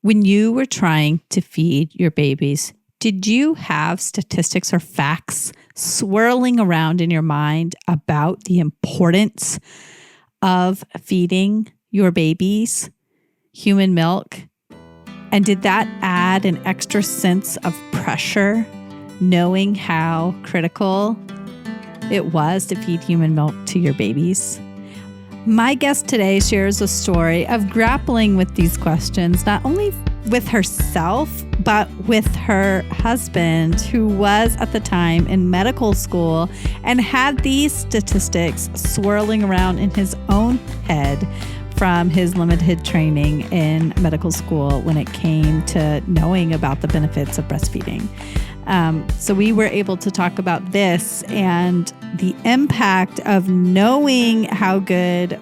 When you were trying to feed your babies, did you have statistics or facts swirling around in your mind about the importance of feeding your babies human milk? And did that add an extra sense of pressure, knowing how critical it was to feed human milk to your babies? My guest today shares a story of grappling with these questions, not only with herself, but with her husband, who was at the time in medical school and had these statistics swirling around in his own head from his limited training in medical school when it came to knowing about the benefits of breastfeeding. So we were able to talk about this and the impact of knowing how good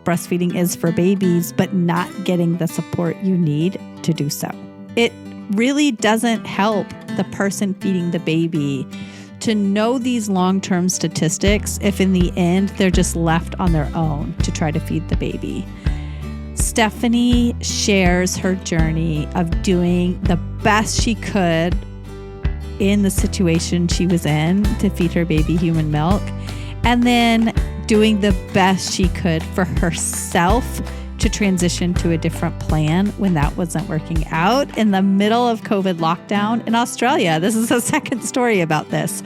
breastfeeding is for babies, but not getting the support you need to do so. It really doesn't help the person feeding the baby to know these long-term statistics if in the end they're just left on their own to try to feed the baby. Stephanie shares her journey of doing the best she could in the situation she was in to feed her baby human milk, and then doing the best she could for herself to transition to a different plan when that wasn't working out in the middle of COVID lockdown in Australia. This is a second story about this.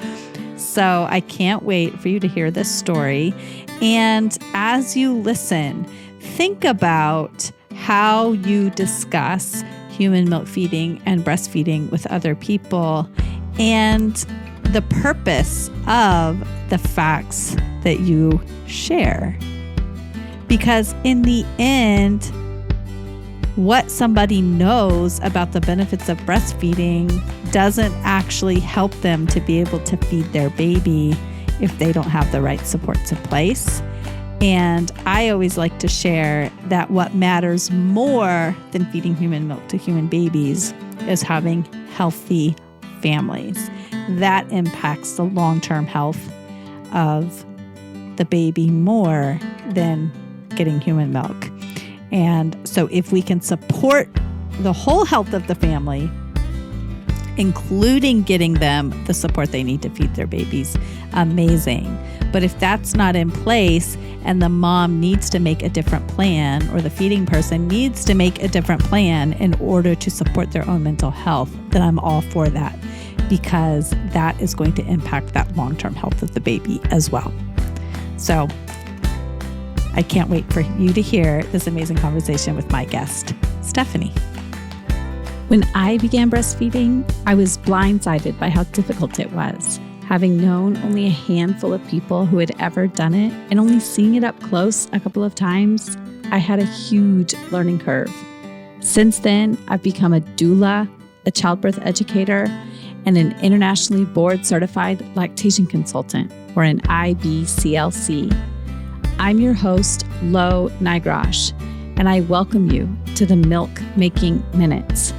So I can't wait for you to hear this story. And as you listen, think about how you discuss human milk feeding and breastfeeding with other people and the purpose of the facts that you share. Because in the end, what somebody knows about the benefits of breastfeeding doesn't actually help them to be able to feed their baby if they don't have the right supports in place. And I always like to share that what matters more than feeding human milk to human babies is having healthy families. That impacts the long-term health of the baby more than getting human milk. And so if we can support the whole health of the family, including getting them the support they need to feed their babies, amazing. But if that's not in place and the mom needs to make a different plan, or the feeding person needs to make a different plan in order to support their own mental health, then I'm all for that, because that is going to impact that long-term health of the baby as well. So I can't wait for you to hear this amazing conversation with my guest, Stephanie. When I began breastfeeding, I was blindsided by how difficult it was. Having known only a handful of people who had ever done it and only seeing it up close a couple of times, I had a huge learning curve. Since then, I've become a doula, a childbirth educator, and an internationally board-certified lactation consultant, or an IBCLC. I'm your host, Lo Nigrosh, and I welcome you to the Milk Making Minutes,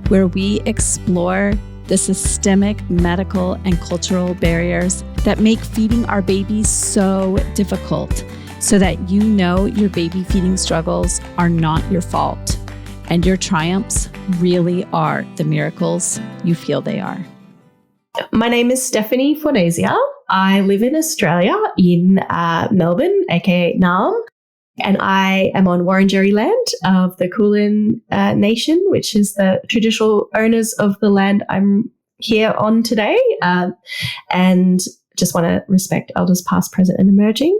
where we explore the systemic, medical, and cultural barriers that make feeding our babies so difficult, so that you know your baby feeding struggles are not your fault, and your triumphs really are the miracles you feel they are. My name is Stephanie Fornasia. I live in Australia, in Melbourne, aka Naarm, and I am on Wurundjeri land of the Kulin Nation, which is the traditional owners of the land I'm here on today, and just want to respect elders past, present, and emerging.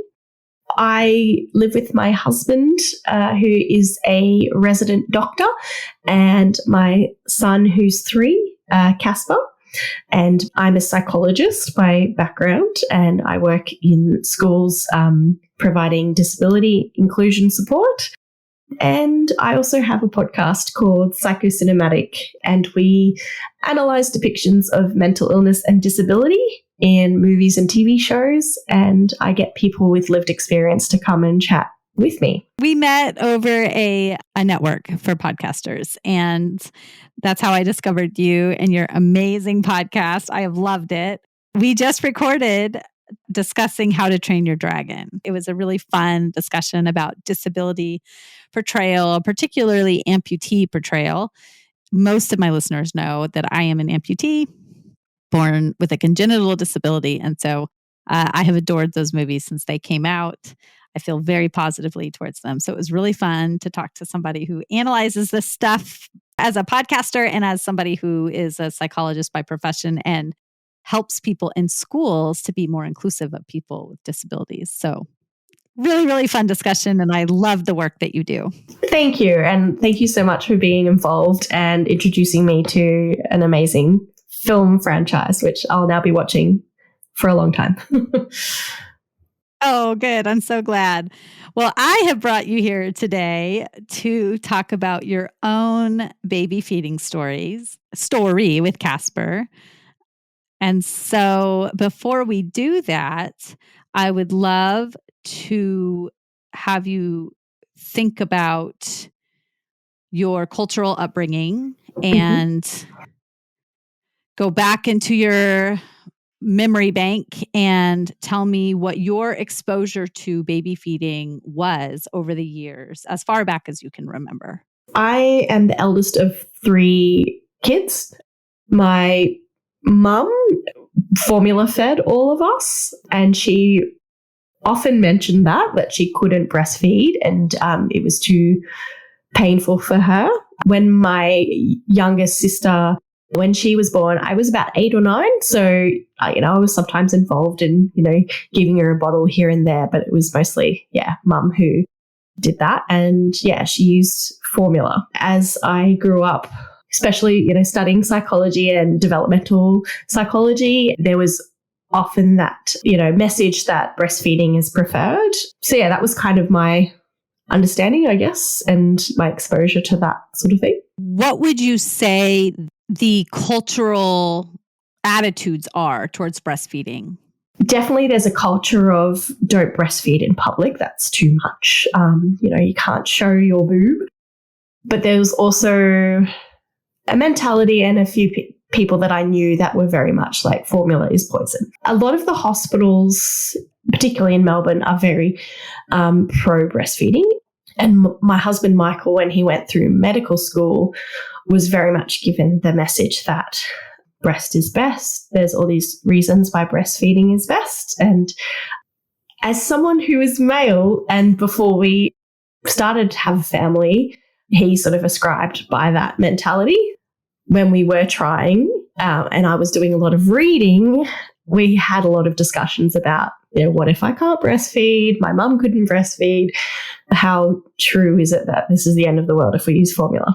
I live with my husband, who is a resident doctor, and my son, who's 3, Casper. And I'm a psychologist by background, and I work in schools providing disability inclusion support. And I also have a podcast called Psychocinematic, and we analyze depictions of mental illness and disability in movies and TV shows, and I get people with lived experience to come and chat with me. We met over a network for podcasters, and that's how I discovered you and your amazing podcast. I have loved it. We just recorded discussing how to train your dragon. It was a really fun discussion about disability portrayal, particularly amputee portrayal most of my listeners know that I am an amputee born with a congenital disability. And so I have adored those movies since they came out. I feel very positively towards them. So it was really fun to talk to somebody who analyzes this stuff as a podcaster and as somebody who is a psychologist by profession and helps people in schools to be more inclusive of people with disabilities. So really, really fun discussion. And I love the work that you do. Thank you. And thank you so much for being involved and introducing me to an amazing film franchise, which I'll now be watching for a long time. Oh, good. I'm so glad. Well, I have brought you here today to talk about your own baby feeding story with Casper. And so before we do that, I would love to have you think about your cultural upbringing and go back into your memory bank and tell me what your exposure to baby feeding was over the years, as far back as you can remember. I am the eldest of 3 kids. My mum formula fed all of us, and she often mentioned that she couldn't breastfeed, and it was too painful for her. When my youngest sister, when she was born, I was about 8 or 9. So, I was sometimes involved in, giving her a bottle here and there, but it was mostly, mum who did that. And she used formula. As I grew up, especially, studying psychology and developmental psychology, there was often that, message that breastfeeding is preferred. So, that was kind of my understanding, I guess, and my exposure to that sort of thing. What would you say the cultural attitudes are towards breastfeeding? Definitely there's a culture of don't breastfeed in public. That's too much. You can't show your boob. But there's also a mentality and a few people that I knew that were very much like formula is poison. A lot of the hospitals, particularly in Melbourne, are very pro breastfeeding. And my husband, Michael, when he went through medical school, was very much given the message that breast is best. There's all these reasons why breastfeeding is best. And as someone who is male, and before we started to have a family, he sort of ascribed by that mentality. When we were trying, and I was doing a lot of reading, we had a lot of discussions about, what if I can't breastfeed? My mum couldn't breastfeed. How true is it that this is the end of the world if we use formula?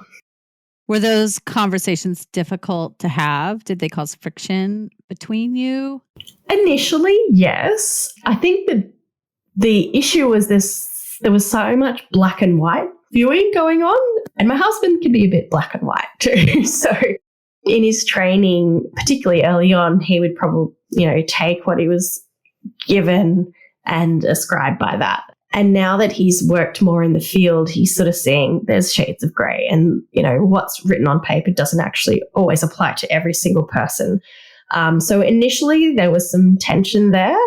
Were those conversations difficult to have? Did they cause friction between you? Initially, yes. I think that the issue was there was so much black and white viewing going on. And my husband can be a bit black and white too. So in his training, particularly early on, he would probably, take what he was given and ascribe by that. And now that he's worked more in the field, he's sort of seeing there's shades of grey, and, what's written on paper doesn't actually always apply to every single person. So initially there was some tension there,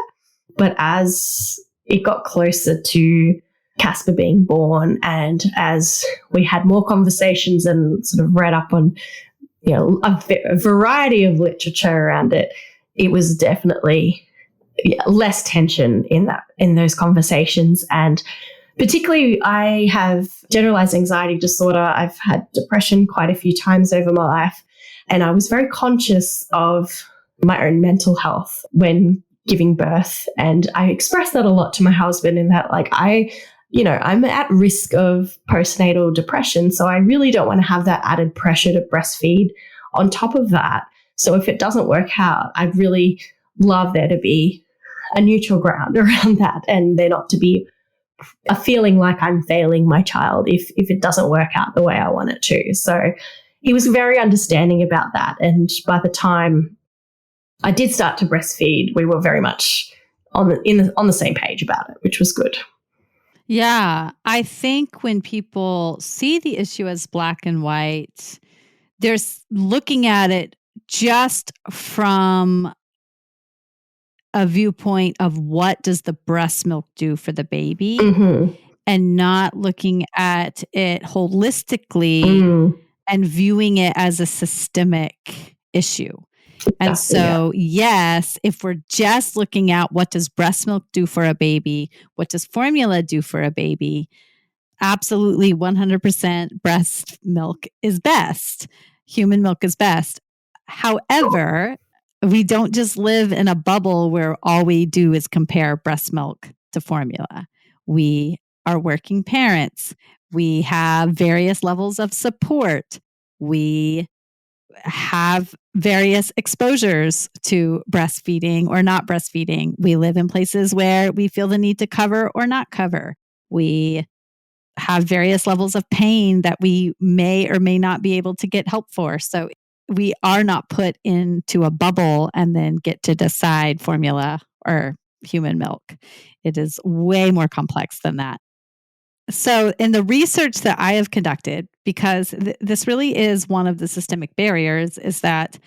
but as it got closer to Casper being born, and as we had more conversations and sort of read up on, a variety of literature around it, it was definitely less tension in those conversations. And particularly, I have generalized anxiety disorder. I've had depression quite a few times over my life, and I was very conscious of my own mental health when giving birth. And I expressed that a lot to my husband, in that, I'm at risk of postnatal depression. So I really don't want to have that added pressure to breastfeed on top of that. So if it doesn't work out, I'd really love there to be a neutral ground around that, and there not to be a feeling like I'm failing my child if it doesn't work out the way I want it to. So he was very understanding about that. And by the time I did start to breastfeed, we were very much on the same page about it, which was good. Yeah, I think when people see the issue as black and white, they're looking at it just from a viewpoint of what does the breast milk do for the baby, and not looking at it holistically and viewing it as a systemic issue. And so, yes, if we're just looking at what does breast milk do for a baby, what does formula do for a baby, absolutely 100% breast milk is best. Human milk is best. However, we don't just live in a bubble where all we do is compare breast milk to formula. We are working parents. We have various levels of support. We have various exposures to breastfeeding or not breastfeeding. We live in places where we feel the need to cover or not cover. We have various levels of pain that we may or may not be able to get help for. So we are not put into a bubble and then get to decide formula or human milk. It is way more complex than that. So in the research that I have conducted, because this really is one of the systemic barriers, is that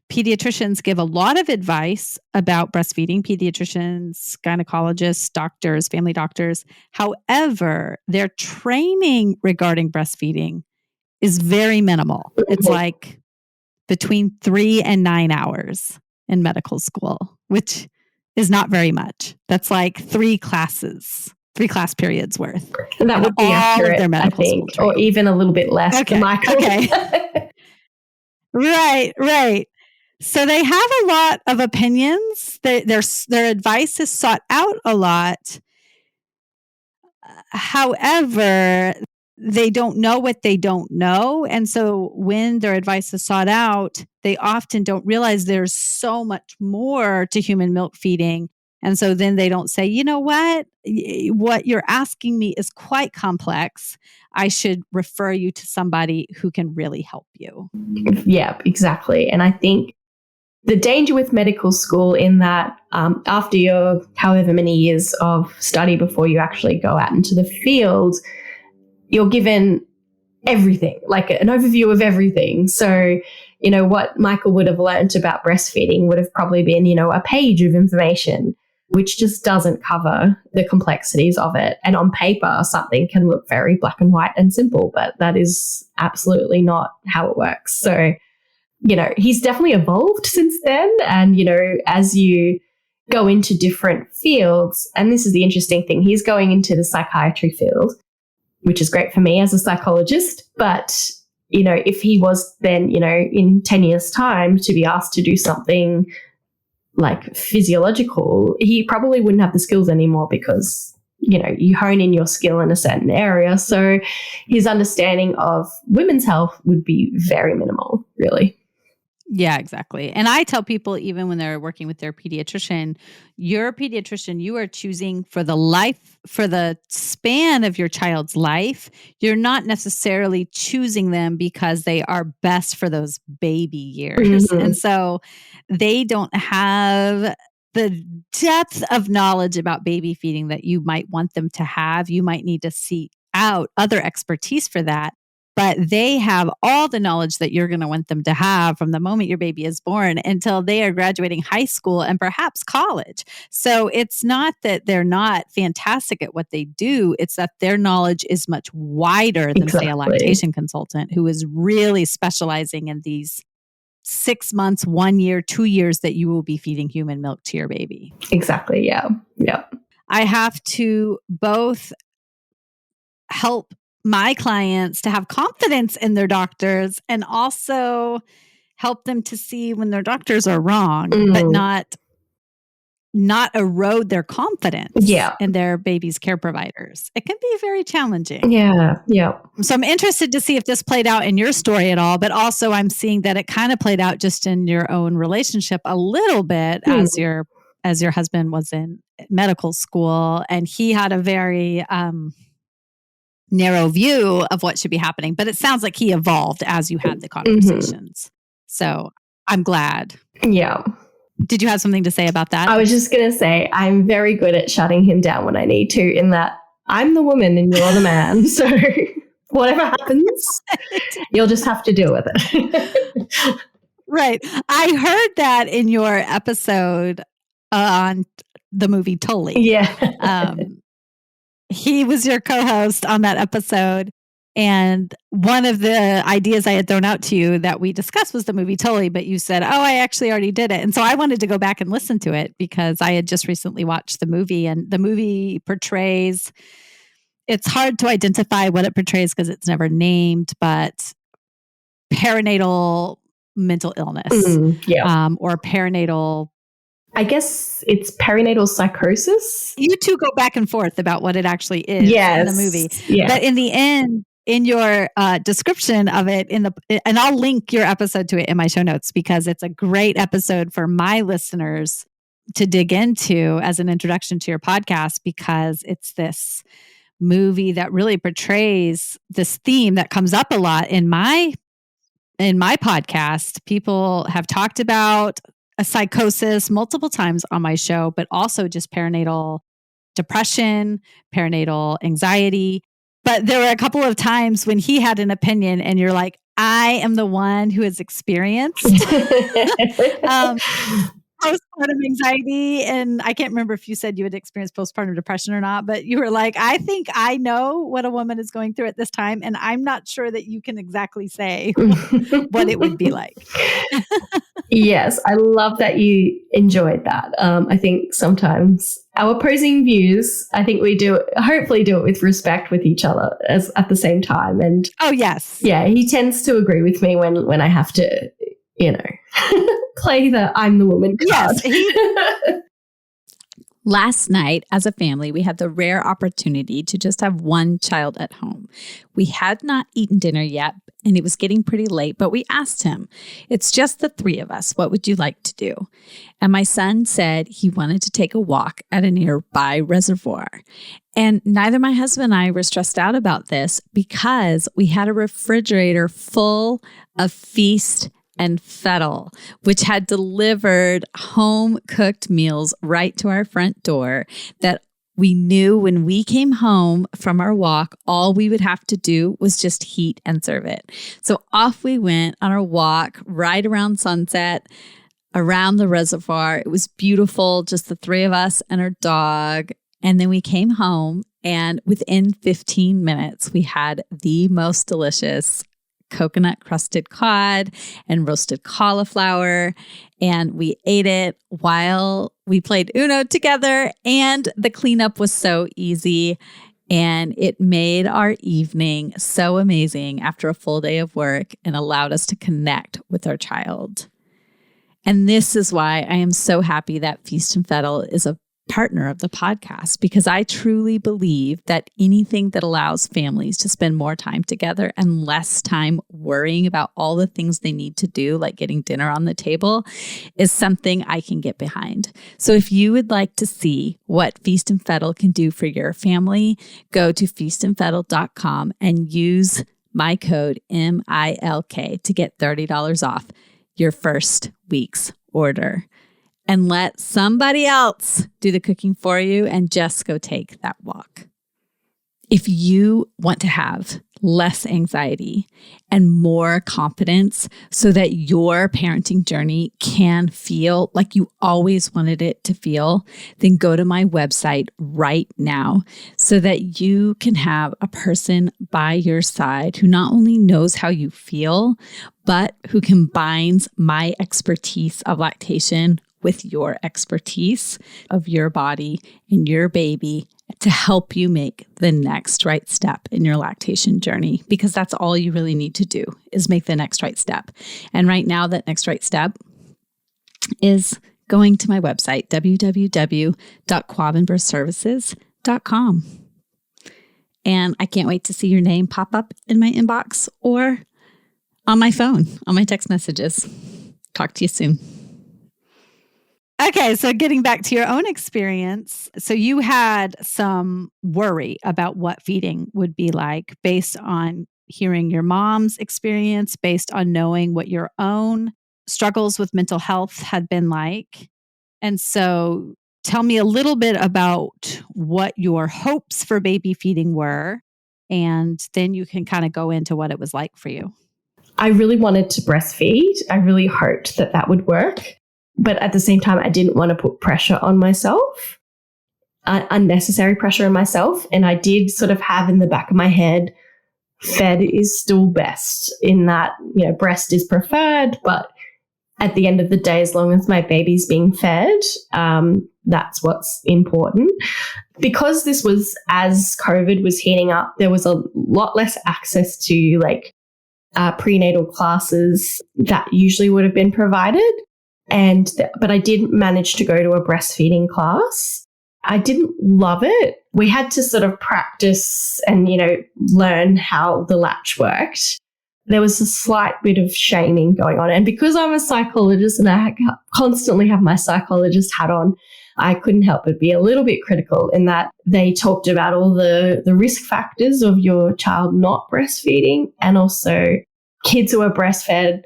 pediatricians give a lot of advice about breastfeeding, pediatricians, gynecologists, doctors, family doctors. However, their training regarding breastfeeding is very minimal. It's like between 3 and 9 hours in medical school, which is not very much. That's like 3 class periods worth. And that would be accurate, their medical I think, school or even a little bit less than Michael. Okay. Right. So they have a lot of opinions. Their advice is sought out a lot. However, they don't know what they don't know. And so when their advice is sought out, they often don't realize there's so much more to human milk feeding. And so then they don't say, you know what you're asking me is quite complex. I should refer you to somebody who can really help you. Yeah, exactly. And I think the danger with medical school in that after your however many years of study before you actually go out into the field, you're given everything, like an overview of everything. So, what Michael would have learned about breastfeeding would have probably been, a page of information, which just doesn't cover the complexities of it. And on paper, something can look very black and white and simple, but that is absolutely not how it works. So, he's definitely evolved since then. And, as you go into different fields, and this is the interesting thing, he's going into the psychiatry field, which is great for me as a psychologist. But, if he was then, in 10 years' time to be asked to do something like physiological, he probably wouldn't have the skills anymore because, you hone in your skill in a certain area. So his understanding of women's health would be very minimal, really. Yeah, exactly. And I tell people, even when they're working with their pediatrician, your pediatrician, you are choosing for the span of your child's life. You're not necessarily choosing them because they are best for those baby years. Mm-hmm. And so they don't have the depth of knowledge about baby feeding that you might want them to have. You might need to seek out other expertise for that. But they have all the knowledge that you're going to want them to have from the moment your baby is born until they are graduating high school and perhaps college. So it's not that they're not fantastic at what they do. It's that their knowledge is much wider than, say, a lactation consultant who is really specializing in these 6 months, 1 year, 2 years that you will be feeding human milk to your baby. Exactly. Yeah. I have to both help my clients to have confidence in their doctors and also help them to see when their doctors are wrong, but not erode their confidence in their baby's care providers. It can be very challenging. Yeah. So I'm interested to see if this played out in your story at all, but also I'm seeing that it kind of played out just in your own relationship a little bit as your husband was in medical school and he had a very narrow view of what should be happening, but it sounds like he evolved as you had the conversations. Mm-hmm. So I'm glad. Yeah. Did you have something to say about that? I was just going to say, I'm very good at shutting him down when I need to, in that I'm the woman and you're the man. So whatever happens, you'll just have to deal with it. Right. I heard that in your episode on the movie Tully. Yeah. He was your co-host on that episode. And one of the ideas I had thrown out to you that we discussed was the movie Tully, but you said, oh, I actually already did it. And so I wanted to go back and listen to it because I had just recently watched the movie, and the movie portrays, it's hard to identify what it portrays because it's never named, but perinatal mental illness or perinatal. I guess it's perinatal psychosis. You two go back and forth about what it actually is in the movie. Yes. But in the end, in your description of it, and I'll link your episode to it in my show notes because it's a great episode for my listeners to dig into as an introduction to your podcast, because it's this movie that really portrays this theme that comes up a lot in my podcast. People have talked about a psychosis multiple times on my show, but also just perinatal depression, perinatal anxiety. But there were a couple of times when he had an opinion and you're like, I am the one who has experienced postpartum anxiety. And I can't remember if you said you had experienced postpartum depression or not, but you were like, I think I know what a woman is going through at this time. And I'm not sure that you can exactly say what it would be like. Yes, I love that you enjoyed that. I think sometimes our opposing views, I think we hopefully do it with respect with each other as at the same time. And oh, yes. Yeah, he tends to agree with me when I have to, play the I'm the woman card. Yes. Last night, as a family, we had the rare opportunity to just have one child at home. We had not eaten dinner yet, and it was getting pretty late, but we asked him, it's just the three of us. What would you like to do? And my son said he wanted to take a walk at a nearby reservoir. And neither my husband and I were stressed out about this because we had a refrigerator full of Feast and Fettle, which had delivered home-cooked meals right to our front door that we knew when we came home from our walk, all we would have to do was just heat and serve it. So off we went on our walk right around sunset, around the reservoir. It was beautiful, just the three of us and our dog. And then we came home, and within 15 minutes, we had the most delicious coconut crusted cod and roasted cauliflower. And we ate it while we played Uno together. And the cleanup was so easy. And it made our evening so amazing after a full day of work and allowed us to connect with our child. And this is why I am so happy that Feast and Fettle is a partner of the podcast, because I truly believe that anything that allows families to spend more time together and less time worrying about all the things they need to do, like getting dinner on the table, is something I can get behind. So if you would like to see what Feast and Fettle can do for your family, go to feastandfettle.com and use my code MILK to get $30 off your first week's order. And let somebody else do the cooking for you and just go take that walk. If you want to have less anxiety and more confidence so that your parenting journey can feel like you always wanted it to feel, then go to my website right now so that you can have a person by your side who not only knows how you feel, but who combines my expertise of lactation with your expertise of your body and your baby to help you make the next right step in your lactation journey, because that's all you really need to do is make the next right step. And right now, that next right step is going to my website, www.quavinbirthservices.com. And I can't wait to see your name pop up in my inbox or on my phone, on my text messages. Talk to you soon. Okay, so getting back to your own experience, so you had some worry about what feeding would be like based on hearing your mom's experience, based on knowing what your own struggles with mental health had been like. And so tell me a little bit about what your hopes for baby feeding were, and then you can kind of go into what it was like for you. I really wanted to breastfeed. I really hoped that that would work. But at the same time, I didn't want to put pressure on myself, unnecessary pressure on myself. And I did sort of have in the back of my head fed is still best, in that, breast is preferred, but at the end of the day, as long as my baby's being fed, that's what's important. Because this was as COVID was heating up, there was a lot less access to prenatal classes that usually would have been provided. But I did manage to go to a breastfeeding class. I didn't love it. We had to sort of practice and, learn how the latch worked. There was a slight bit of shaming going on. And because I'm a psychologist and I constantly have my psychologist hat on, I couldn't help but be a little bit critical in that they talked about all the risk factors of your child not breastfeeding, and also kids who are breastfed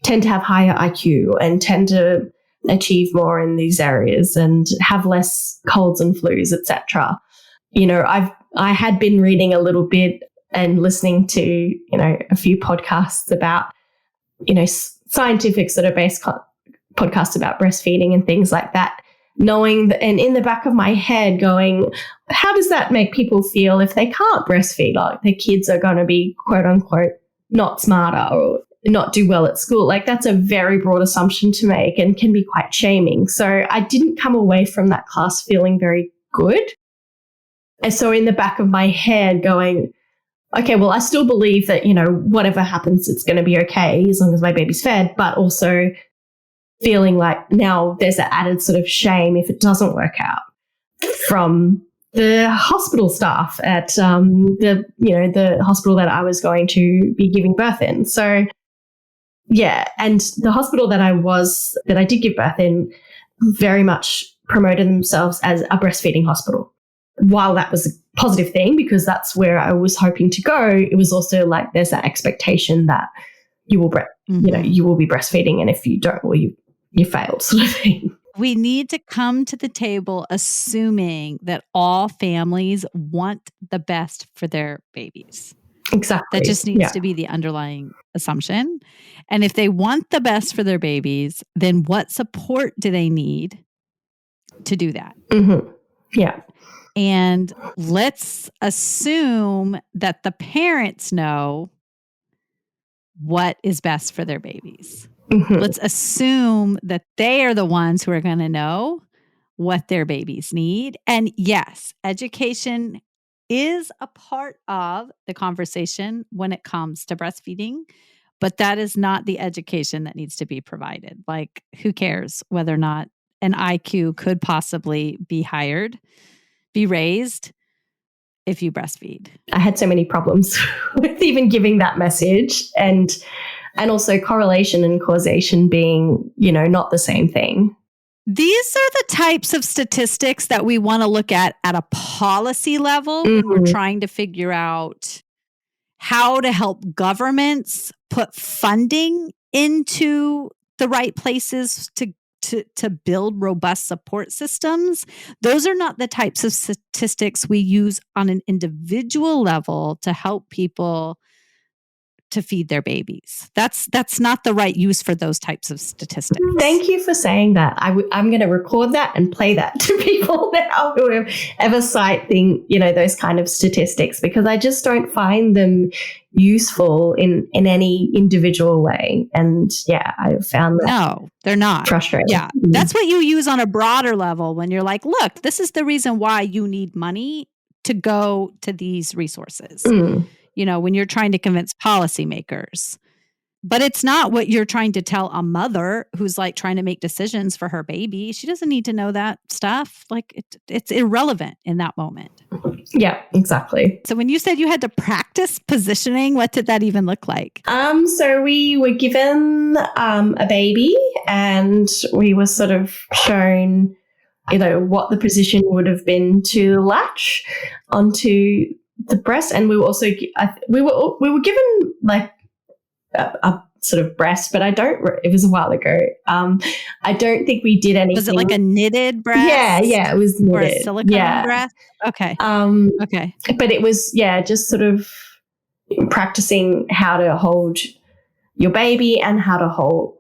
tend to have higher IQ and tend to achieve more in these areas and have less colds and flus, etc. I had been reading a little bit and listening to, a few podcasts about, scientific sort of based podcasts about breastfeeding and things like that, knowing that, and in the back of my head going, how does that make people feel if they can't breastfeed? Like their kids are going to be quote unquote not smarter or not do well at school. Like that's a very broad assumption to make and can be quite shaming. So I didn't come away from that class feeling very good. And so in the back of my head going, okay, well, I still believe that, whatever happens, it's going to be okay as long as my baby's fed, but also feeling like now there's an added sort of shame if it doesn't work out from the hospital staff at the hospital that I was going to be giving birth in. So, yeah, and the hospital that I did give birth in very much promoted themselves as a breastfeeding hospital. While that was a positive thing because that's where I was hoping to go, it was also like there's that expectation that you will you will be breastfeeding, and if you don't, well, you failed, sort of thing. We need to come to the table assuming that all families want the best for their babies. Exactly. That just needs to be the underlying assumption. And if they want the best for their babies, then what support do they need to do that? Mm-hmm. Yeah. And let's assume that the parents know what is best for their babies. Mm-hmm. Let's assume that they are the ones who are going to know what their babies need. And yes, education is a part of the conversation when it comes to breastfeeding, but that is not the education that needs to be provided. Like, who cares whether or not an IQ could possibly be raised if you breastfeed? I had so many problems with even giving that message, and also correlation and causation being, not the same thing. These are the types of statistics that we want to look at a policy level when we're trying to figure out how to help governments put funding into the right places to build robust support systems. Those are not the types of statistics we use on an individual level to help people to feed their babies. That's not the right use for those types of statistics. Thank you for saying that. I'm going to record that and play that to people now who ever cite those kind of statistics, because I just don't find them useful in any individual way. And yeah, I found that. No, they're not. Frustrating. Yeah. That's what you use on a broader level when you're like, look, this is the reason why you need money to go to these resources. When you're trying to convince policymakers. But it's not what you're trying to tell a mother who's like trying to make decisions for her baby. She doesn't need to know that stuff. Like it's irrelevant in that moment. Yeah, exactly. So when you said you had to practice positioning, what did that even look like? So we were given a baby, and we were sort of shown, what the position would have been to latch onto the breast, and we were also we were given like a sort of breast, but it was a while ago. I don't think we did anything. Was it like a knitted breast? Yeah, it was knitted. Or a silicone breast? Okay. Okay. But it was, just sort of practicing how to hold your baby and how to hold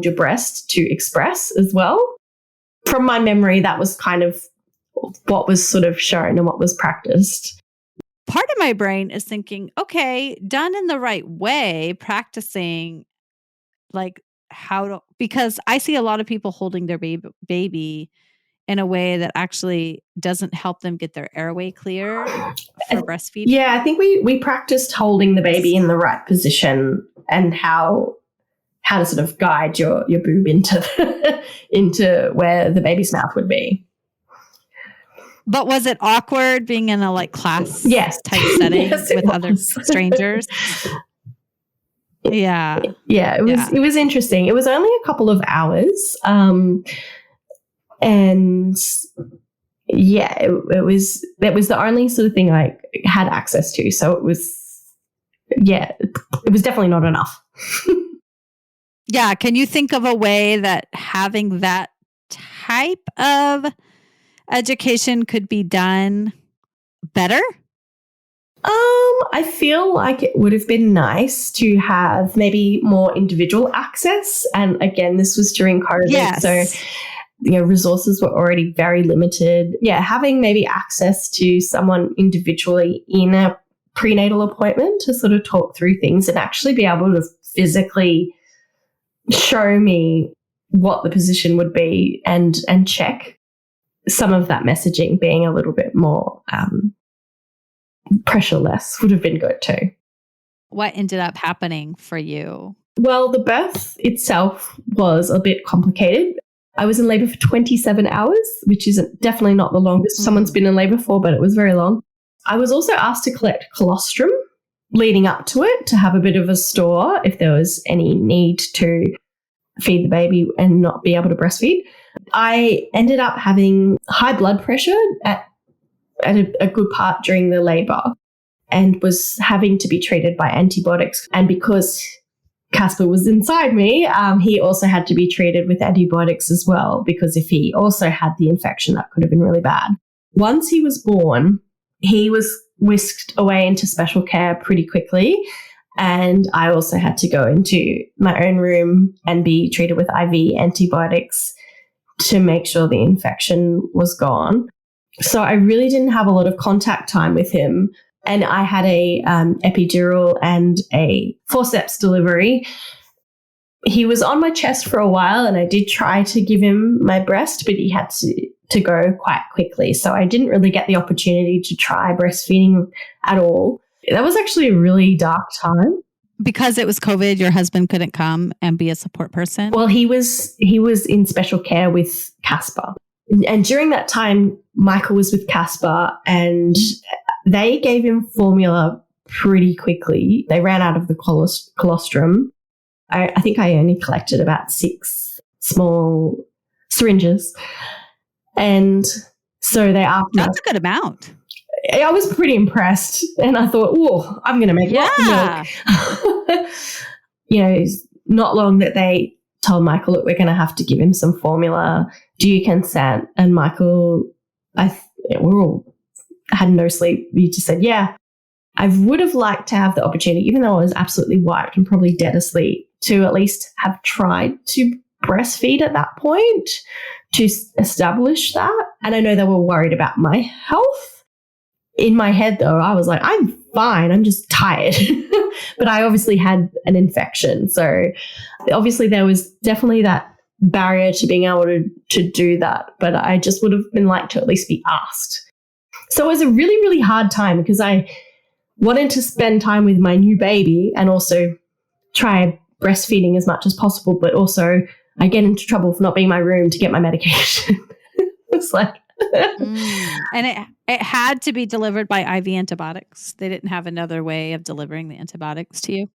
your breast to express as well. From my memory, that was kind of what was sort of shown and what was practiced. part of my brain is thinking, okay, done in the right way, practicing like because I see a lot of people holding their baby in a way that actually doesn't help them get their airway clear for breastfeeding. Yeah, I think we practiced holding the baby in the right position and how to sort of guide your boob into into where the baby's mouth would be. But was it awkward being in a like class type setting with other strangers? Yeah. Yeah, it was interesting. It was only a couple of hours. And yeah, it was the only sort of thing I had access to. So it was definitely not enough. Yeah. Can you think of a way that having that type of education could be done better? I feel like it would have been nice to have maybe more individual access. And again, this was during COVID. Yes. So, resources were already very limited. Yeah, having maybe access to someone individually in a prenatal appointment to sort of talk through things and actually be able to physically show me what the position would be and check some of that messaging being a little bit more pressure-less would have been good too. What ended up happening for you? Well, the birth itself was a bit complicated. I was in labor for 27 hours, which is definitely not the longest someone's been in labor for, but it was very long. I was also asked to collect colostrum leading up to it to have a bit of a store if there was any need to feed the baby and not be able to breastfeed. I ended up having high blood pressure at a good part during the labor and was having to be treated by antibiotics. And because Casper was inside me, he also had to be treated with antibiotics as well, because if he also had the infection, that could have been really bad. Once he was born, he was whisked away into special care pretty quickly. And I also had to go into my own room and be treated with IV antibiotics to make sure the infection was gone. So I really didn't have a lot of contact time with him. And I had a epidural and a forceps delivery. He was on my chest for a while and I did try to give him my breast, but he had to go quite quickly. So I didn't really get the opportunity to try breastfeeding at all. That was actually a really dark time. Because it was COVID, your husband couldn't come and be a support person? Well, he was in special care with Casper. And during that time, Michael was with Casper and they gave him formula pretty quickly. They ran out of the colostrum. I think I only collected about 6 small syringes. And so they asked me. That's a good amount. I was pretty impressed. And I thought, oh, I'm going to make lots of milk. It's not long that they told Michael, look, we're going to have to give him some formula. Do you consent? And Michael, we all had no sleep. He just said, yeah. I would have liked to have the opportunity, even though I was absolutely wiped and probably dead asleep, to at least have tried to breastfeed at that point to establish that. And I know they were worried about my health. In my head, though, I was like, I'm fine. I'm just tired. But I obviously had an infection. So obviously there was definitely that barrier to being able to do that. But I just would have been like to at least be asked. So it was a really, really hard time because I wanted to spend time with my new baby and also try breastfeeding as much as possible. But also I get into trouble for not being in my room to get my medication. It's like... And it had to be delivered by IV antibiotics. They didn't have another way of delivering the antibiotics to you.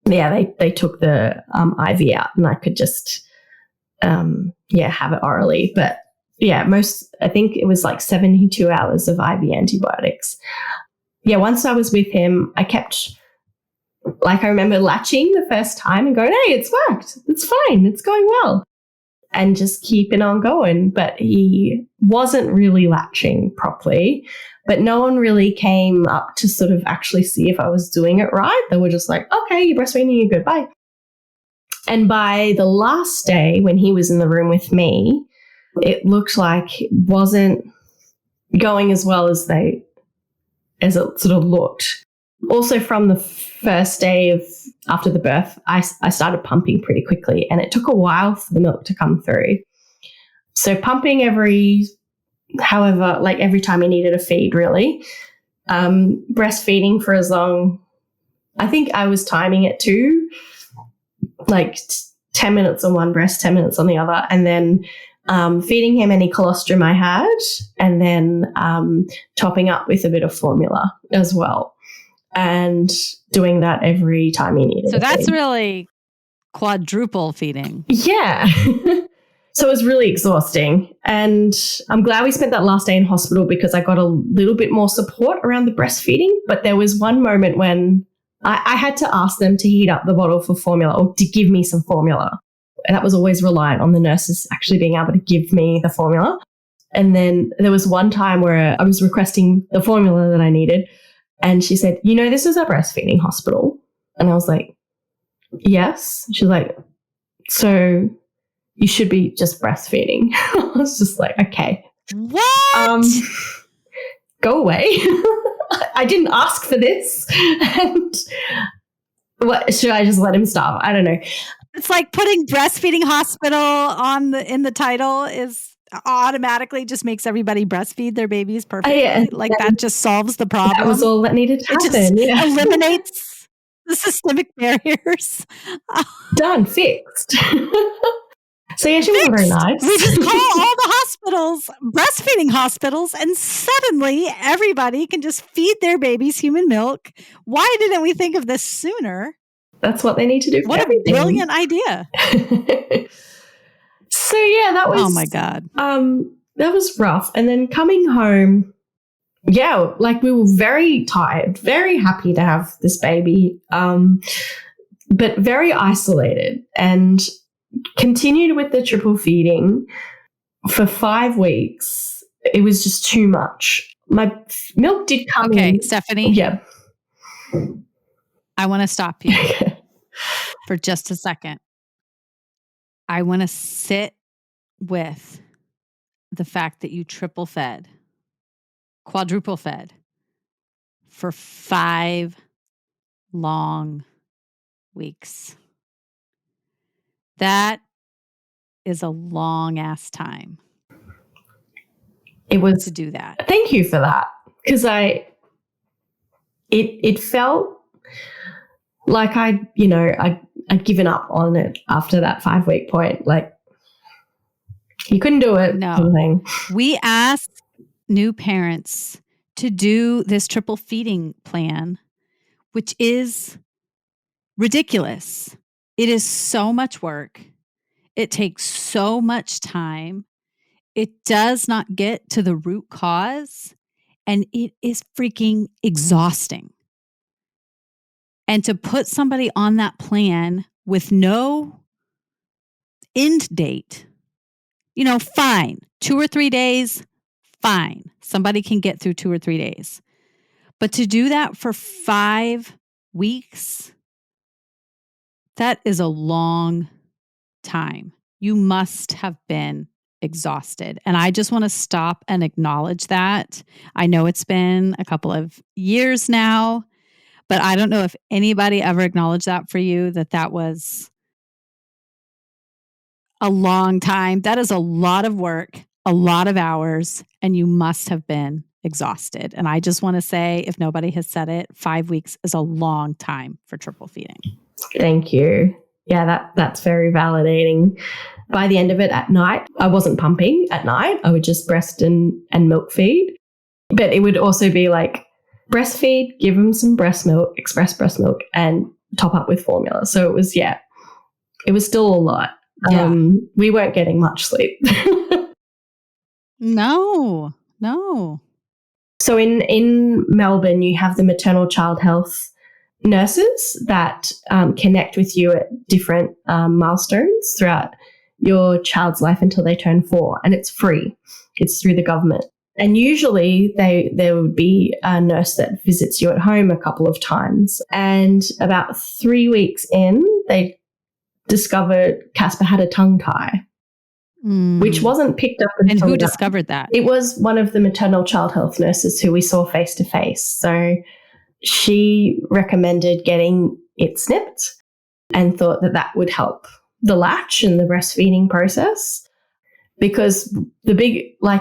Yeah, they took the IV out, and I could just have it orally. But yeah, I think it was like 72 hours of IV antibiotics. Yeah, once I was with him, I kept, I remember latching the first time and going, hey, it's worked. It's fine. It's going well. And just keeping on going. But he wasn't really latching properly. But no one really came up to sort of actually see if I was doing it right. They were just like, okay, you're breastfeeding, you're good, bye. And by the last day when he was in the room with me, it looked like it wasn't going as well as they as it sort of looked. Also, from the first day of after the birth, I started pumping pretty quickly, and it took a while for the milk to come through. So pumping every time he needed a feed, really. Breastfeeding for as long, I think I was timing it too, like 10 minutes on one breast, 10 minutes on the other, and then feeding him any colostrum I had, and then topping up with a bit of formula as well, and doing that every time he needed. So that's really quadruple feeding. Yeah. So it was really exhausting, and I'm glad we spent that last day in hospital because I got a little bit more support around the breastfeeding. But there was one moment when I had to ask them to heat up the bottle for formula or to give me some formula. And that was always reliant on the nurses actually being able to give me the formula. And then there was one time where I was requesting the formula that I needed, and she said, this is a breastfeeding hospital. And I was like, yes. She's like, so you should be just breastfeeding. I was just like, okay. What? Go away. I didn't ask for this. And what should I just let him starve? I don't know. It's like putting breastfeeding hospital in the title is automatically just makes everybody breastfeed their babies perfectly. That just solves the problem. That was all that needed to happen. It just eliminates the systemic barriers. Done, fixed. So yeah, she was very nice. We just call all the hospitals breastfeeding hospitals, and suddenly everybody can just feed their babies human milk. Why didn't we think of this sooner? That's what they need to do for everything. What a brilliant idea. So yeah, that was... Oh my God. That was rough. And then coming home, yeah, we were very tired, very happy to have this baby, but very isolated, and continued with the triple feeding for 5 weeks. It was just too much. My milk did come in. Okay, Stephanie. Yeah. I want to stop you for just a second. I want to sit with the fact that you quadruple fed for 5 long weeks. That is a long ass time. It was to do that. Thank you for that, because it felt like I'd given up on it after that 5-week point. Like, you couldn't do it. No. Something. We ask new parents to do this triple feeding plan, which is ridiculous. It is so much work. It takes so much time. It does not get to the root cause, and it is freaking exhausting. And to put somebody on that plan with no end date, fine. 2 or 3 days, fine. Somebody can get through 2 or 3 days. But to do that for 5 weeks, that is a long time. You must have been exhausted. And I just want to stop and acknowledge that. I know it's been a couple of years now, but I don't know if anybody ever acknowledged that for you, that was a long time. That is a lot of work, a lot of hours, and you must have been exhausted. And I just want to say, if nobody has said it, 5 weeks is a long time for triple feeding. Thank you. Yeah, that's very validating. By the end of it at night, I wasn't pumping at night. I would just breast and milk feed. But it would also be like breastfeed, give them some breast milk, express breast milk, and top up with formula. So it was still a lot. Yeah. We weren't getting much sleep. No. So in Melbourne, you have the maternal child health nurses that connect with you at different milestones throughout your child's life until they turn 4, and it's free. It's through the government. And usually there would be a nurse that visits you at home a couple of times. And about 3 weeks in, they discovered Casper had a tongue tie. which wasn't picked up until And who that. discovered that? It was one of the maternal child health nurses who we saw face to face. So she recommended getting it snipped and thought that that would help the latch and the breastfeeding process. Because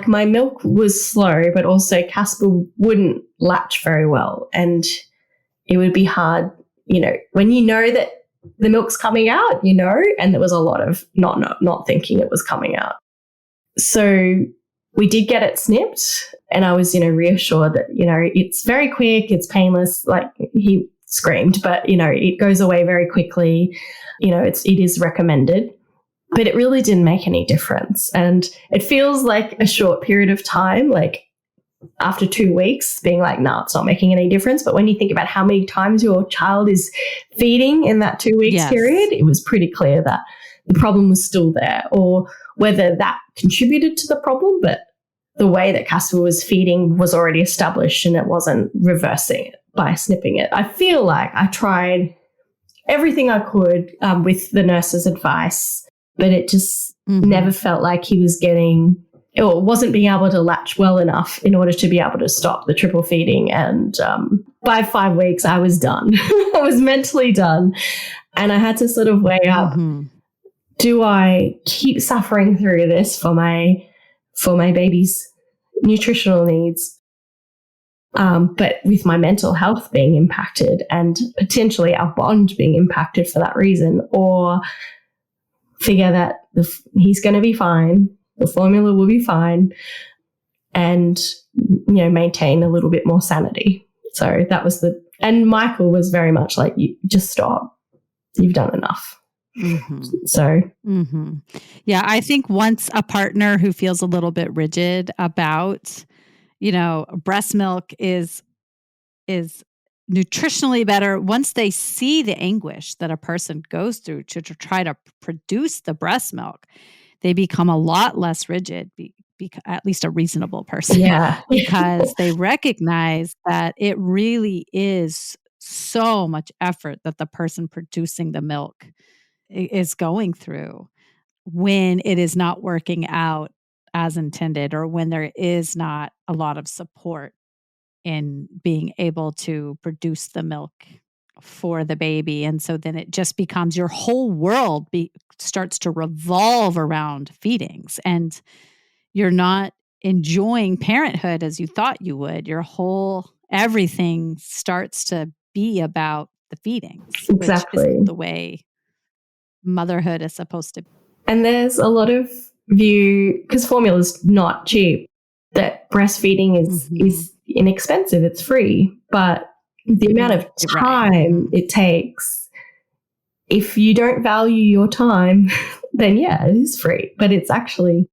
my milk was slow, but also Casper wouldn't latch very well. And it would be hard, when you know that the milk's coming out, and there was a lot of not thinking it was coming out. So we did get it snipped, and I was, reassured that, it's very quick, it's painless. Like he screamed, but, it goes away very quickly. It is recommended. But it really didn't make any difference. And it feels like a short period of time, like after 2 weeks, being like, no, it's not making any difference. But when you think about how many times your child is feeding in that 2 weeks period, it was pretty clear that the problem was still there, or whether that contributed to the problem, but the way that Casper was feeding was already established and it wasn't reversing it by snipping it. I feel like I tried everything I could with the nurse's advice, but it just never felt like he was getting, or wasn't being able to latch well enough in order to be able to stop the triple feeding. And by 5 weeks, I was done. I was mentally done. And I had to sort of weigh up, do I keep suffering through this for my baby's nutritional needs, but with my mental health being impacted and potentially our bond being impacted for that reason, or figure that he's going to be fine, the formula will be fine, and maintain a little bit more sanity. So that was and Michael was very much like, you just stop, you've done enough. So yeah, I think once a partner who feels a little bit rigid about breast milk is nutritionally better, once they see the anguish that a person goes through to try to produce the breast milk, they become a lot less rigid, at least a reasonable person, because they recognize that it really is so much effort that the person producing the milk is going through when it is not working out as intended, or when there is not a lot of support in being able to produce the milk for the baby. And so then it just becomes your whole world starts to revolve around feedings, and you're not enjoying parenthood as you thought you would. Everything starts to be about the feedings, exactly, which isn't the way motherhood is supposed to be. And there's a lot of view, because formula is not cheap, that breastfeeding is inexpensive, it's free, but the amount of time it takes, if you don't value your time, then it is free. But it's actually,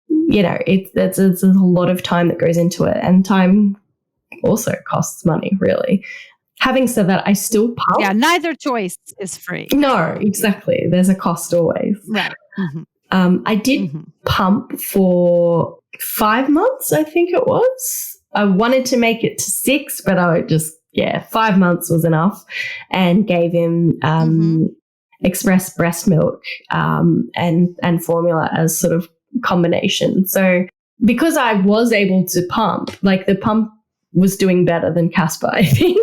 it's a lot of time that goes into it, and time also costs money, really. Having said that, I still pump. Yeah, neither choice is free. No, exactly. There's a cost always. Right. I did pump for 5 months, I think it was. I wanted to make it to 6, but 5 months was enough, and gave him express breast milk and formula as sort of combination. So because I was able to pump, like the pump was doing better than Casper, I think.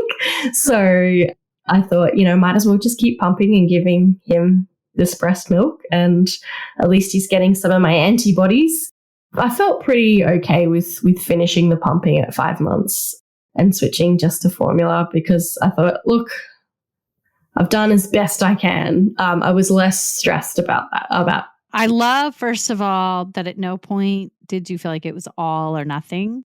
So I thought, might as well just keep pumping and giving him this breast milk, and at least he's getting some of my antibodies. I felt pretty okay with finishing the pumping at 5 months and switching just to formula, because I thought, look, I've done as best I can. I was less stressed about that. I love, first of all, that at no point did you feel like it was all or nothing.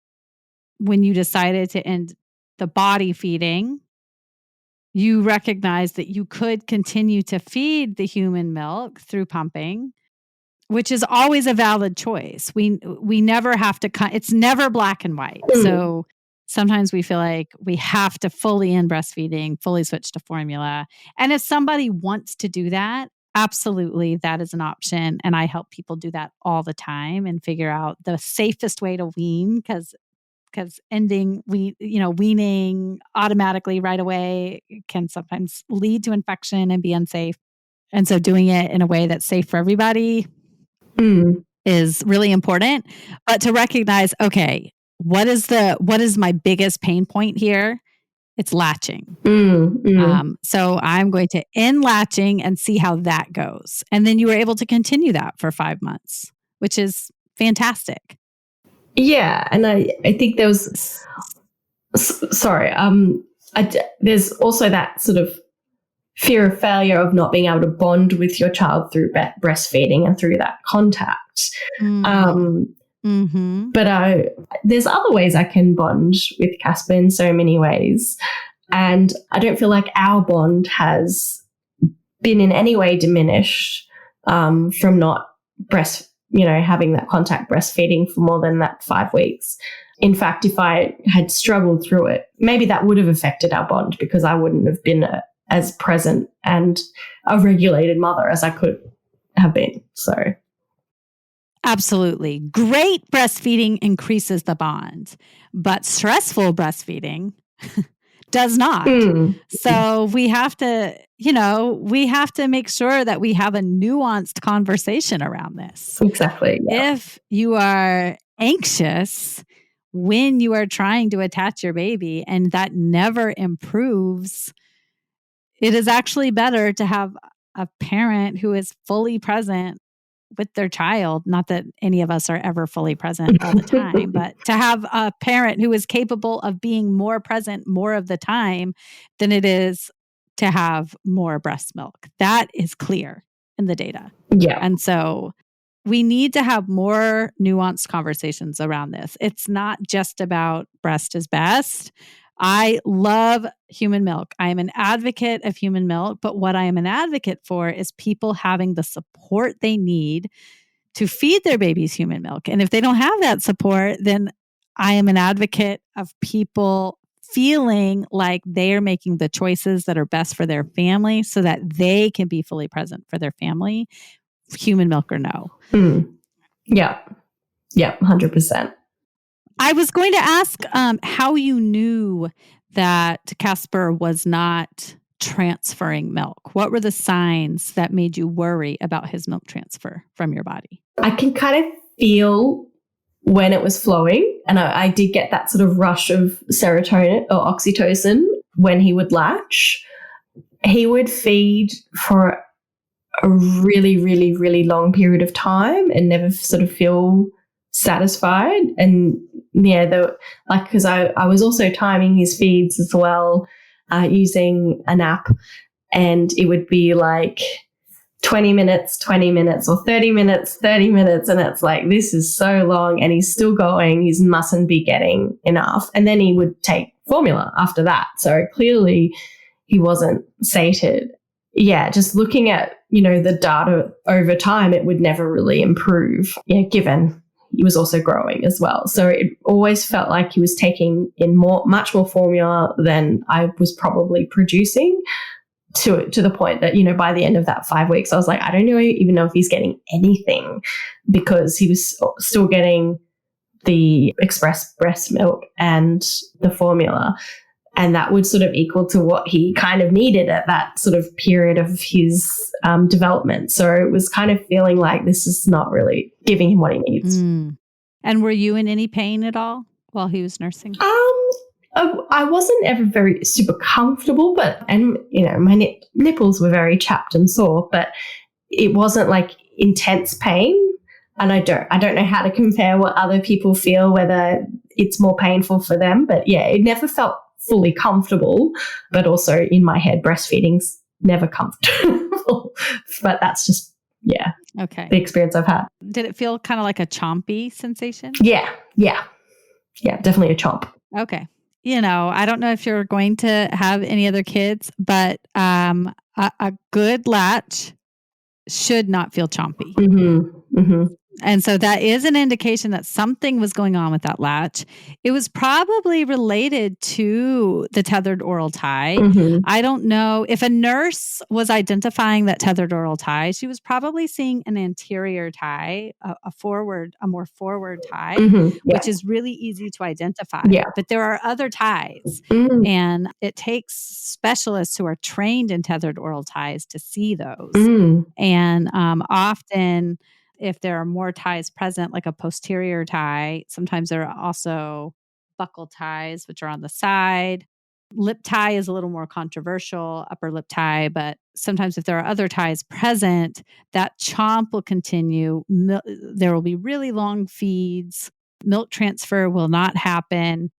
When you decided to end the body feeding, you recognized that you could continue to feed the human milk through pumping, which is always a valid choice. We never have to it's never black and white. So sometimes we feel like we have to fully end breastfeeding, fully switch to formula. And if somebody wants to do that, absolutely, that is an option. And I help people do that all the time and figure out the safest way to wean, because weaning automatically right away can sometimes lead to infection and be unsafe. And so doing it in a way that's safe for everybody is really important. But to recognize, okay, what is my biggest pain point here? It's latching. So I'm going to end latching and see how that goes. And then you were able to continue that for 5 months, which is fantastic. Yeah. And I think there was, sorry, there's also that sort of fear of failure of not being able to bond with your child through breastfeeding and through that contact. But there's other ways I can bond with Casper in so many ways. And I don't feel like our bond has been in any way diminished from not having that contact breastfeeding for more than that 5 weeks. In fact, if I had struggled through it, maybe that would have affected our bond because I wouldn't have been as present and a regulated mother as I could have been. So, absolutely. Great breastfeeding increases the bond, but stressful breastfeeding does not. So we have to make sure that we have a nuanced conversation around this. Exactly. Yeah. If you are anxious when you are trying to attach your baby and that never improves, it is actually better to have a parent who is fully present with their child. Not that any of us are ever fully present all the time, but to have a parent who is capable of being more present more of the time than it is to have more breast milk. That is clear in the data. Yeah. And so we need to have more nuanced conversations around this. It's not just about breast is best. I love human milk. I am an advocate of human milk, but what I am an advocate for is people having the support they need to feed their babies human milk. And if they don't have that support, then I am an advocate of people feeling like they are making the choices that are best for their family so that they can be fully present for their family, human milk or no. Yeah. Yeah, 100%. I was going to ask how you knew that Casper was not transferring milk. What were the signs that made you worry about his milk transfer from your body? I can kind of feel when it was flowing, and I did get that sort of rush of serotonin or oxytocin when he would latch. He would feed for a really, really, really long period of time and never sort of feel satisfied. And yeah, because I was also timing his feeds as well using an app, and it would be like 20 minutes, 20 minutes, or 30 minutes, 30 minutes. And it's like, this is so long and he's still going. He mustn't be getting enough. And then he would take formula after that. So clearly he wasn't sated. Yeah, just looking at, the data over time, it would never really improve, given he was also growing as well. So it always felt like he was taking in much more formula than I was probably producing, to the point that, by the end of that 5 weeks, I was like, I don't even know if he's getting anything, because he was still getting the express breast milk and the formula. And that would sort of equal to what he kind of needed at that sort of period of his development. So it was kind of feeling like this is not really giving him what he needs. And were you in any pain at all while he was nursing? I wasn't ever very super comfortable, and my nipples were very chapped and sore, but it wasn't like intense pain. And I don't know how to compare what other people feel, whether it's more painful for them. But yeah, it never felt fully comfortable, but also in my head, breastfeeding's never comfortable. But that's just, okay, the experience I've had. Did it feel kind of like a chompy sensation? Yeah, definitely a chomp. Okay. I don't know if you're going to have any other kids, but a good latch should not feel chompy. And so that is an indication that something was going on with that latch. It was probably related to the tethered oral tie. I don't know if a nurse was identifying that tethered oral tie. She was probably seeing an anterior tie, a more forward tie, which is really easy to identify. But there are other ties, and it takes specialists who are trained in tethered oral ties to see those. And often If there are more ties present, like a posterior tie, sometimes there are also buccal ties, which are on the side. Lip tie is a little more controversial, upper lip tie, but sometimes if there are other ties present, that chomp will continue. There will be really long feeds. Milk transfer will not happen.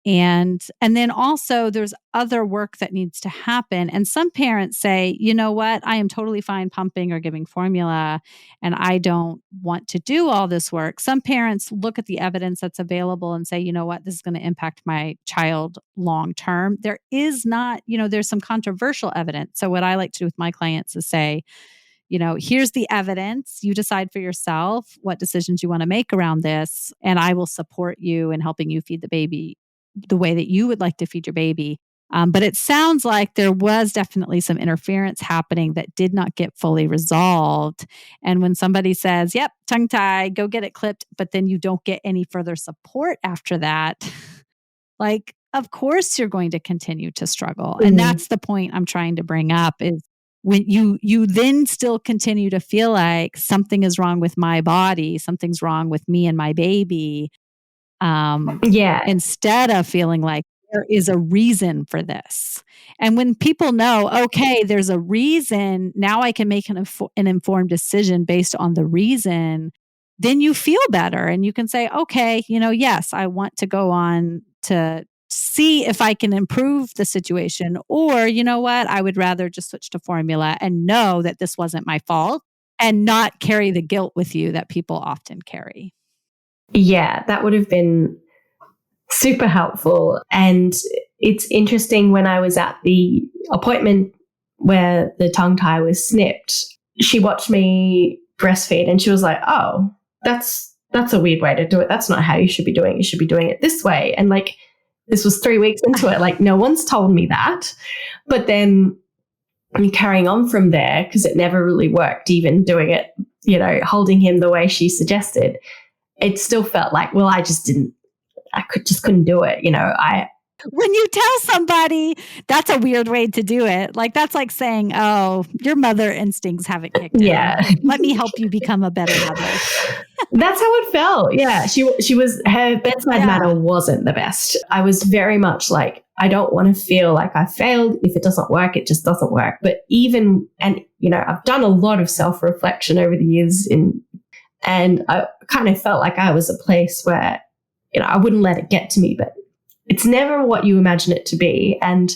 And then also there's other work that needs to happen. And some parents say, you know what, I am totally fine pumping or giving formula, and I don't want to do all this work. Some parents look at the evidence that's available and say, you know what, this is going to impact my child long term. There is not, there's some controversial evidence. So what I like to do with my clients is say, here's the evidence. You decide for yourself what decisions you want to make around this, and I will support you in helping you feed the baby the way that you would like to feed your baby. But it sounds like there was definitely some interference happening that did not get fully resolved. And when somebody says, yep, tongue tie, go get it clipped, but then you don't get any further support after that, like, of course you're going to continue to struggle. And that's the point I'm trying to bring up is when you then still continue to feel like something is wrong with my body, something's wrong with me and my baby. Instead of feeling like there is a reason for this. And when people know, okay, there's a reason, now I can make an informed decision based on the reason, then you feel better and you can say, okay, yes, I want to go on to see if I can improve the situation. Or, you know what, I would rather just switch to formula and know that this wasn't my fault and not carry the guilt with you that people often carry. Yeah, that would have been super helpful. And it's interesting, when I was at the appointment where the tongue tie was snipped, she watched me breastfeed and she was like, oh, that's a weird way to do it. That's not how you should be doing it. You should be doing it this way. And like, this was 3 weeks into it. Like, no one's told me that. But then carrying on from there, because it never really worked, even doing it, holding him the way she suggested, it still felt like, well, I couldn't do it. When you tell somebody that's a weird way to do it, like that's like saying, oh, your mother instincts haven't kicked in. Yeah. Let me help you become a better mother. That's how it felt. Yeah. Her bedside manner wasn't the best. I was very much like, I don't want to feel like I failed. If it doesn't work, it just doesn't work. But I've done a lot of self-reflection over the years and I kind of felt like I was a place where, I wouldn't let it get to me, but it's never what you imagine it to be. And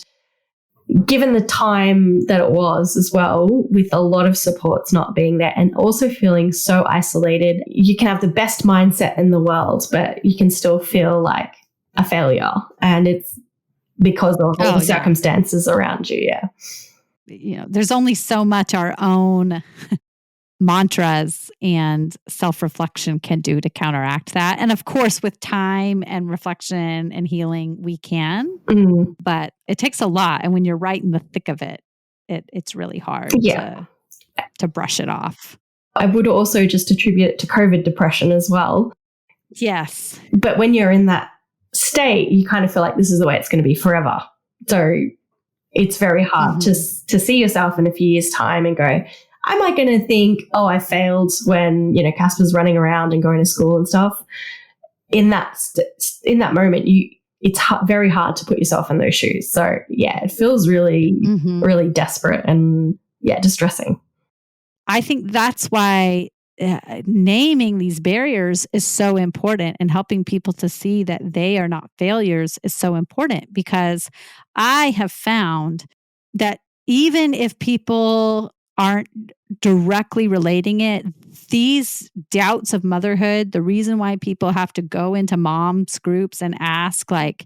given the time that it was as well, with a lot of supports not being there and also feeling so isolated, you can have the best mindset in the world, but you can still feel like a failure. And it's because of all the circumstances around you. Yeah. There's only so much our own mantras and self-reflection can do to counteract that. And of course, with time and reflection and healing, we can, but it takes a lot. And when you're right in the thick of it, it's really hard to brush it off. I would also just attribute it to COVID depression as well. Yes. But when you're in that state, you kind of feel like this is the way it's going to be forever. So it's very hard to see yourself in a few years' time and go, am I going to think, oh, I failed when, Casper's running around and going to school and stuff? In that moment, it's very hard to put yourself in those shoes. So yeah, it feels really, really desperate and distressing. I think that's why naming these barriers is so important, and helping people to see that they are not failures is so important, because I have found that even if people aren't directly relating it, these doubts of motherhood, the reason why people have to go into moms groups and ask, like,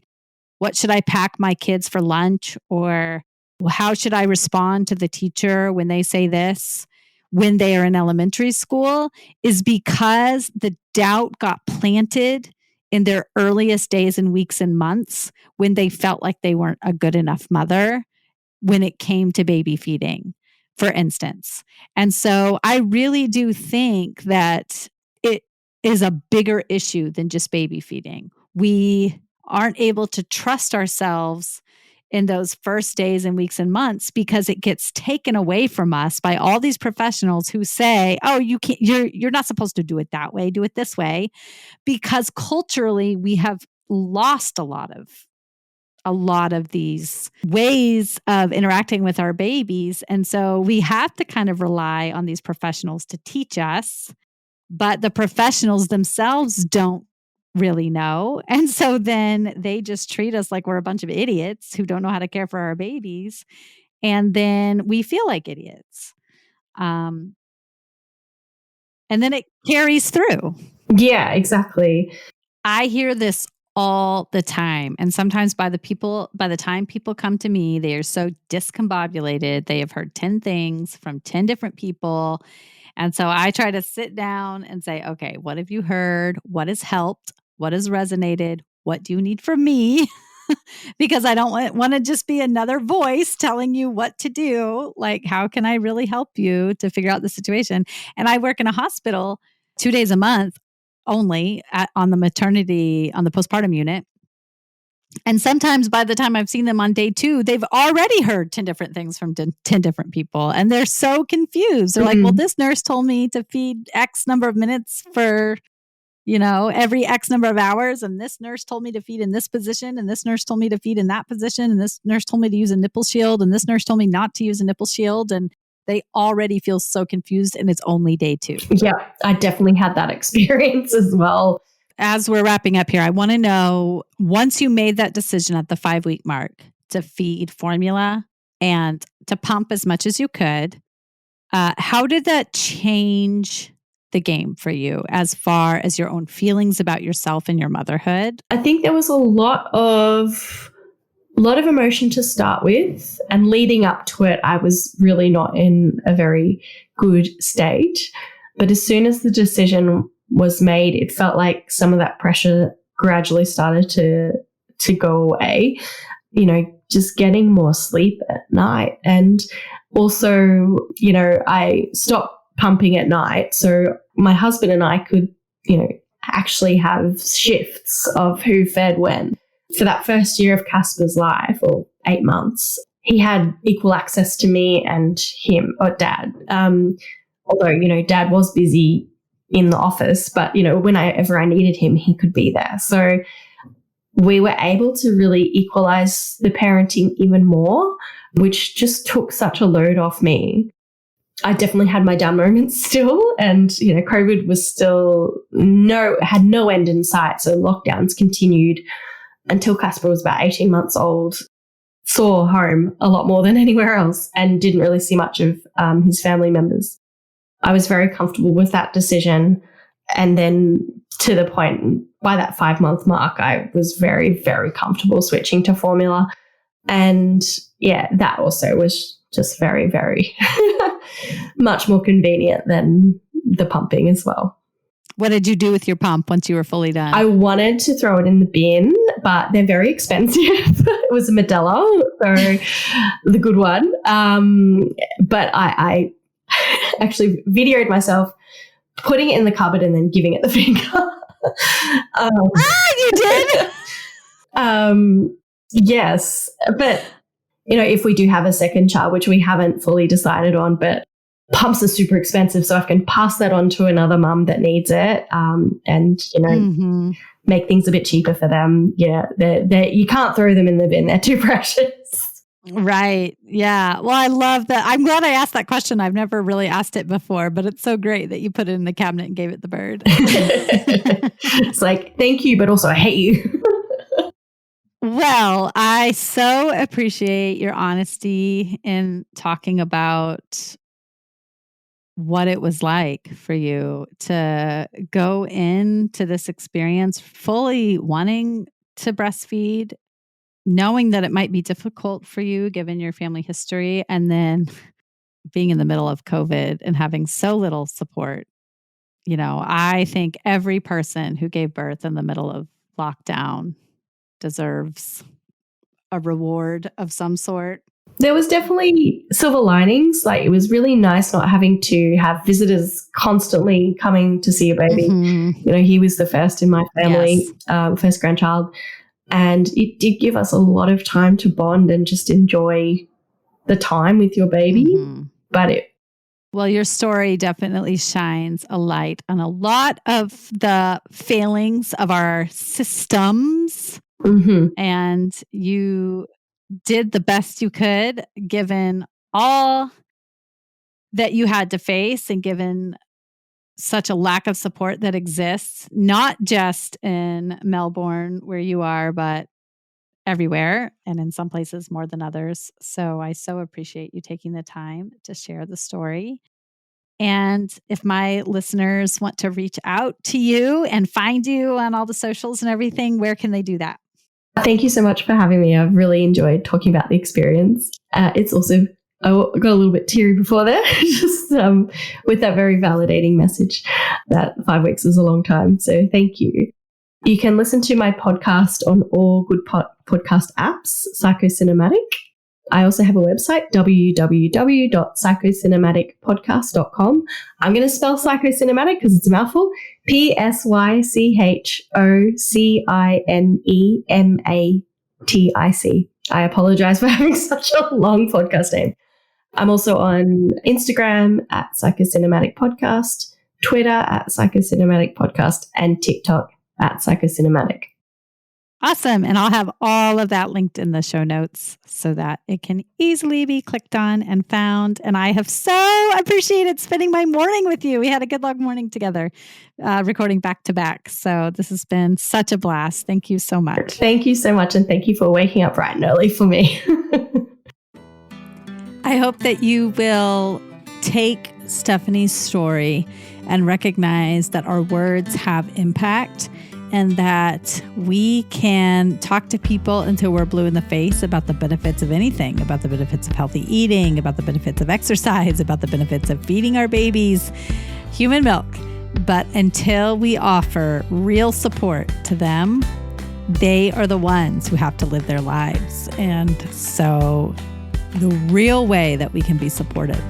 what should I pack my kids for lunch? Or how should I respond to the teacher when they say this when they are in elementary school, is because the doubt got planted in their earliest days and weeks and months when they felt like they weren't a good enough mother when it came to baby feeding, for instance. And so I really do think that it is a bigger issue than just baby feeding. We aren't able to trust ourselves in those first days and weeks and months, because it gets taken away from us by all these professionals who say, oh, you can't, you're not supposed to do it that way, do it this way, because culturally we have lost a lot of these ways of interacting with our babies. And so we have to kind of rely on these professionals to teach us, but the professionals themselves don't really know. And so then they just treat us like we're a bunch of idiots who don't know how to care for our babies. And then we feel like idiots. And then it carries through. Yeah, exactly. I hear this all the time. And sometimes by the time people come to me, they are so discombobulated. They have heard 10 things from 10 different people. And so I try to sit down and say, okay, what have you heard? What has helped? What has resonated? What do you need from me? Because I don't want to just be another voice telling you what to do. Like, how can I really help you to figure out the situation? And I work in a hospital 2 days a month only on the postpartum unit. And sometimes by the time I've seen them on day 2, they've already heard 10 different things from 10 different people. And they're so confused. They're like, well, this nurse told me to feed X number of minutes for, every X number of hours. And this nurse told me to feed in this position. And this nurse told me to feed in that position. And this nurse told me to use a nipple shield. And this nurse told me not to use a nipple shield. And they already feel so confused. And it's only day 2. Yeah, I definitely had that experience as well. As we're wrapping up here, I want to know, once you made that decision at the 5-week mark to feed formula and to pump as much as you could, how did that change the game for you as far as your own feelings about yourself and your motherhood? I think there was a lot of emotion to start with, and leading up to it, I was really not in a very good state. But as soon as the decision was made, it felt like some of that pressure gradually started to go away. Just getting more sleep at night. And also, I stopped pumping at night. So my husband and I could, actually have shifts of who fed when. For that first year of Casper's life, or 8 months, he had equal access to me and him, or Dad. Although, Dad was busy in the office, but, whenever I needed him, he could be there. So we were able to really equalize the parenting even more, which just took such a load off me. I definitely had my down moments still, and, COVID was still had no end in sight. So lockdowns continued until Casper was about 18 months old, saw home a lot more than anywhere else, and didn't really see much of his family members. I was very comfortable with that decision. And then to the point, by that 5-month mark, I was very, very comfortable switching to formula. And yeah, that also was just very, very much more convenient than the pumping as well. What did you do with your pump once you were fully done? I wanted to throw it in the bin, but they're very expensive. It was a Modelo, so the good one. But I actually videoed myself putting it in the cupboard and then giving it the finger. You did? Yes. But, if we do have a second child, which we haven't fully decided on, but pumps are super expensive, so I can pass that on to another mum that needs it, and, make things a bit cheaper for them. Yeah, you can't throw them in the bin. They're too precious. Right. Yeah. Well, I love that. I'm glad I asked that question. I've never really asked it before, but it's so great that you put it in the cabinet and gave it the bird. It's like, thank you, but also I hate you. Well, I so appreciate your honesty in talking about what it was like for you to go into this experience fully wanting to breastfeed, knowing that it might be difficult for you given your family history, and then being in the middle of COVID and having so little support. I think every person who gave birth in the middle of lockdown deserves a reward of some sort. There was definitely silver linings. Like, it was really nice not having to have visitors constantly coming to see a baby. Mm-hmm. He was the first in my family, Yes. First grandchild. And it did give us a lot of time to bond and just enjoy the time with your baby. Mm-hmm. But well, your story definitely shines a light on a lot of the failings of our systems. Mm-hmm. And you did the best you could given all that you had to face and given such a lack of support that exists, not just in Melbourne where you are, but everywhere, and in some places more than others. So I so appreciate you taking the time to share the story. And if my listeners want to reach out to you and find you on all the socials and everything, where can they do that? Thank you so much for having me. I've really enjoyed talking about the experience. It's also, I got a little bit teary before there, just with that very validating message that 5 weeks is a long time. So thank you. You can listen to my podcast on all good podcast apps, Psychocinematic. I also have a website, www.psychocinematicpodcast.com. I'm going to spell psychocinematic because it's a mouthful. PSYCHOCINEMATIC. I apologize for having such a long podcast name. I'm also on Instagram at Psychocinematic Podcast, Twitter at Psychocinematic Podcast, and TikTok at Psychocinematic. Awesome. And I'll have all of that linked in the show notes so that it can easily be clicked on and found. And I have so appreciated spending my morning with you. We had a good long morning together, recording back to back. So this has been such a blast. Thank you so much. Thank you so much. And thank you for waking up bright and early for me. I hope that you will take Stephanie's story and recognize that our words have impact, and that we can talk to people until we're blue in the face about the benefits of anything, about the benefits of healthy eating, about the benefits of exercise, about the benefits of feeding our babies human milk. But until we offer real support to them, they are the ones who have to live their lives. And so the real way that we can be supportive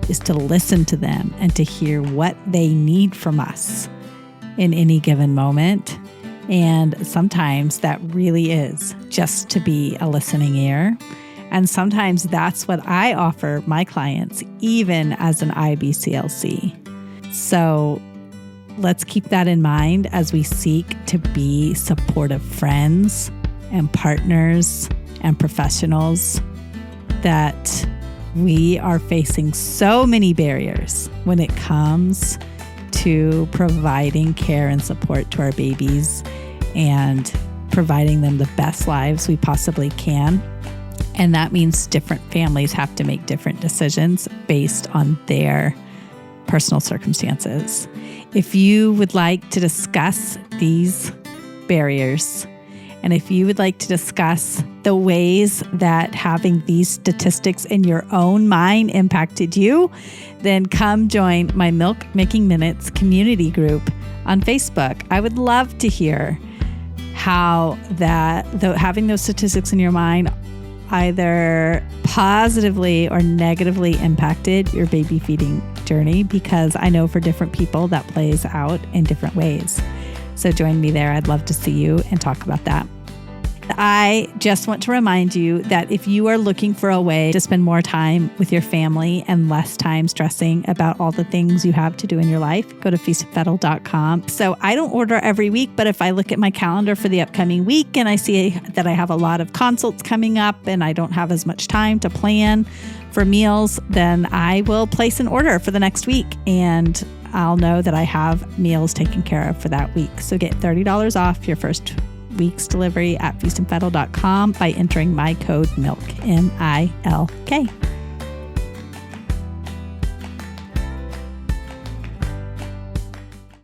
is to listen to them and to hear what they need from us in any given moment. And sometimes that really is just to be a listening ear. And sometimes that's what I offer my clients, even as an IBCLC. So let's keep that in mind as we seek to be supportive friends and partners and professionals, that we are facing so many barriers when it comes to providing care and support to our babies and providing them the best lives we possibly can. And that means different families have to make different decisions based on their personal circumstances. If you would like to discuss these barriers, and if you would like to discuss the ways that having these statistics in your own mind impacted you, then come join my Milk Making Minutes community group on Facebook. I would love to hear how having those statistics in your mind either positively or negatively impacted your baby feeding journey, because I know for different people that plays out in different ways. So join me there. I'd love to see you and talk about that. I just want to remind you that if you are looking for a way to spend more time with your family and less time stressing about all the things you have to do in your life, go to feastandfettle.com. So I don't order every week, but if I look at my calendar for the upcoming week and I see that I have a lot of consults coming up and I don't have as much time to plan for meals, then I will place an order for the next week and I'll know that I have meals taken care of for that week. So get $30 off your first week's delivery at feastandfettle.com by entering my code MILK, MILK.